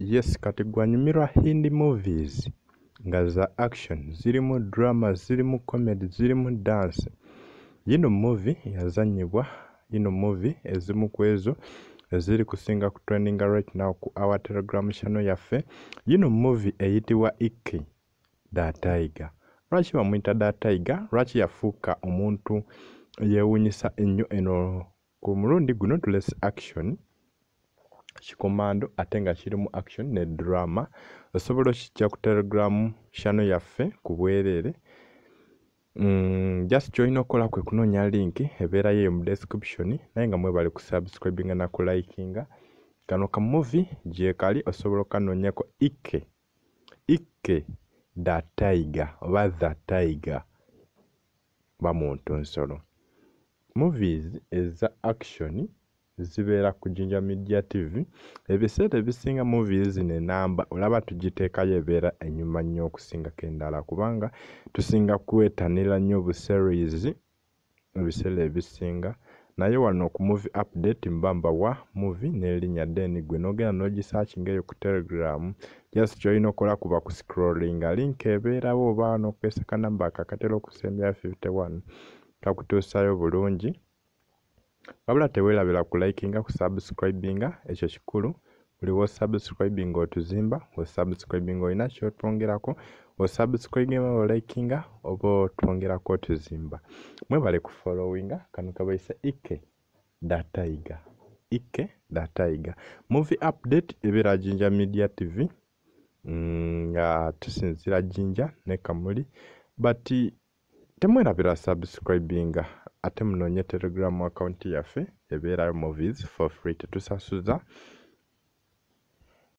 Yes, kati gwanyumirwa Hindi movies nga za action, zirimu drama, zirimu comedy, zirimu dance. Yino movie yazanyibwa, yino movie ezimu kwezo eziri kusinga ku trending right now ku our Telegram channel yaffe. Yino movie eyitibwa Ike da Tiger. Lwaki bamuyita da Tiger? Lwaki yafuuka omuntu yeewuunyisa ennyo eno ku mulundi guno tulese action kikomando ate nga kirimu action ne drama. Osobola okijja ku Telegram channel yaffe ku bwereere. Just kyolina okukola kwe kunoonya link ebeera yeeyo mu description, naye nga mwebale ku subscribinga na ku likinga. Kano ka movie gye kali osobola okanoonyako Ike da Tiger oba the Tiger bamuntu nsolo. Movies eza action zibeera ku Jinja Media TV. Ebiseera ebisinga movies zino enamba olaba tugiteekayo ebeera ennyuma nnyo okusingako endala kubanga tusinga kwetanira nnyo obuseries ebiseera ebisinga. Naye wano ku movie update mbamba wa movie n'erinnya then gwe n'ogenda n'ogisearchinga eyo ku Telegram. Just kyolina okola kuba ku scrollinga link ebeerawo oba n'okwesa kanamba akakatera okusembya 51 kakutuusayo bulungi. Wabula teweerabira ku likinga ku subscribinga, ekyo kikulu. Buli wo subscribing otuzimba, wo subscribing olina kyotwongerako, wo subscribing o likinga oba otwongerako otuzimba. Mwebale ku followinga. Kano kabayisa Ike da Tiger. Ike da Tiger. Movie update ebeera Jinja Media TV. Nga tusinzira Jinja ne Kamuli. But temwerabira subscribinga. Ate munoonye Telegram account yaffe ebeerayo movies for free tetusasuza.